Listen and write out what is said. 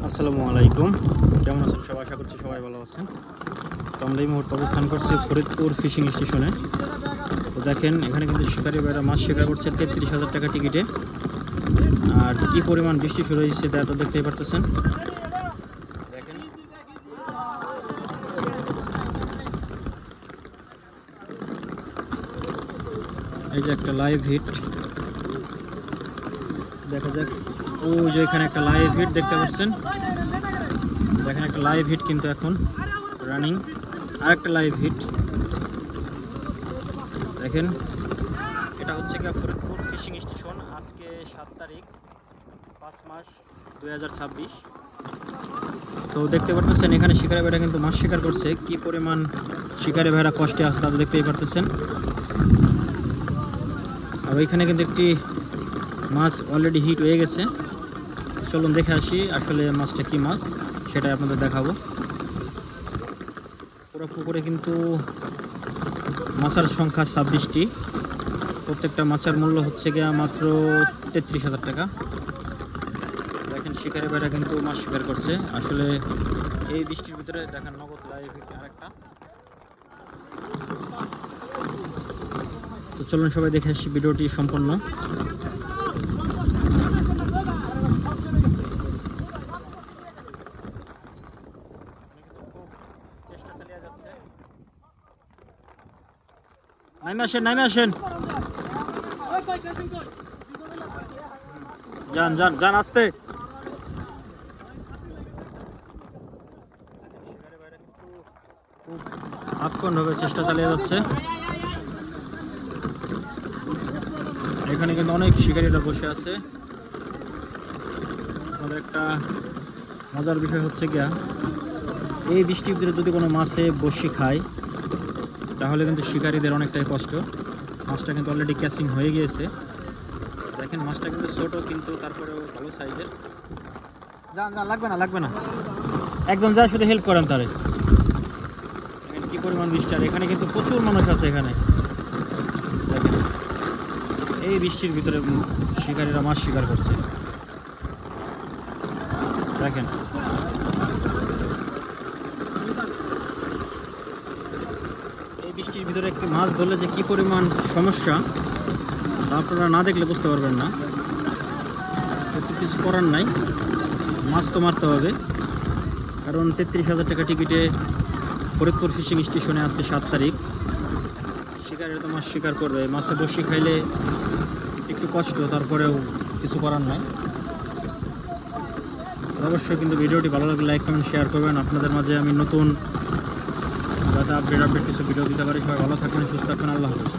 আসসালামু আলাইকুম, কেমন আছেন সবাই? আশা করছি সবাই ভালো আছেন। তো আমরা এই মুহূর্তে অবস্থান করছি ফরিদপুর ফিশিং স্টেশনে। তো দেখেন এখানে কিন্তু শিকারি ভাইরা মাছ শিকার করছে 33,000 টাকা টিকিটে। আর কি পরিমাণ বৃষ্টি শুরু হয়েছে তা তো দেখতেই পারতেছেন। দেখেন এই যে একটা লাইভ হিট দেখা যাক। ওই যে এখানে একটা লাইভ হিট দেখতে পাচ্ছেন। দেখেন একটা লাইভ হিট কিন্তু এখন রানিং। আরেকটা লাইভ হিট দেখেন। এটা হচ্ছে কি ফরিদপুর ফিশিং স্টেশন। আজকে 7 তারিখ 5 মাস 2026। তো দেখতে পারতেছেন এখানে শিকারি ভাইরা কিন্তু মাছ শিকার করছে। কি পরিমাণ শিকারি ভাইরা কষ্টে আছে তা দেখতেই পারতেছেন। আর ওইখানে কিন্তু একটি মাছ অলরেডি হিট হয়ে গেছে। চলুন দেখে আসি আসলে মাছটা কি মাছ সেটা আপনাদের দেখাবো। পুরো পুকুরে কিন্তু মাছের সংখ্যা 26টি। প্রত্যেকটা মাছের মূল্য হচ্ছে গিয়া মাত্র 33,000 টাকা। দেখেন শিকারি ভাইরা কিন্তু মাছ শিকার করছে। আসলে এই বৃষ্টির ভিতরে দেখেন নগদ লাইভ আরেকটা। তো চলুন সবাই দেখে আসি ভিডিওটি সম্পূর্ণ। নামে আসেন যান যান যান আসতে। আটকনভাবে চেষ্টা চালিয়ে যাচ্ছে। এখানে কিন্তু অনেক শিকারীরা বসে আছে। আমাদের একটা মজার বিষয় হচ্ছে গিয়া এই বৃষ্টির ভিতরে যদি কোনো মাছে বসি খায় তাহলে কিন্তু শিকারীদের অনেকটাই কষ্ট। মাছটা কিন্তু অলরেডি ক্যাচিং হয়ে গিয়েছে। দেখেন মাছটা কিন্তু ছোট কিন্তু তারপরেও ভালো সাইজের। যান যান লাগবে না একজন যা শুধু হেল্প করেন তারে। দেখেন কি পরিমাণ বৃষ্টি। আর এখানে কিন্তু প্রচুর মানুষ আছে। এখানে দেখেন এই বৃষ্টির ভিতরে শিকারীরা মাছ শিকার করছে। দেখেন এই বৃষ্টির ভিতরে একটি মাছ ধরলে যে কি পরিমাণ সমস্যা তা আপনারা না দেখলে বুঝতে পারবেন না। কিছু করার নাই, মাছ তো মারতে হবে। কারণ 33,000 টাকা টিকিটে ফরিদপুর ফিশিং স্টেশনে আজকে 7 তারিখ। শিকারিরা তো মাছ শিকার করবে। মাছে বসি খাইলে একটু কষ্ট, তারপরেও কিছু করার নাই। অবশ্যই কিন্তু ভিডিওটি ভালো লাগলে লাইক কমেন্ট শেয়ার করবেন। আপনাদের মাঝে আমি নতুন যাতে আপডেট কিছু ভিডিও দিতে পারি। সবাই ভালো থাকবেন, সুস্থ থাকবেন। আল্লাহ হাফেজ।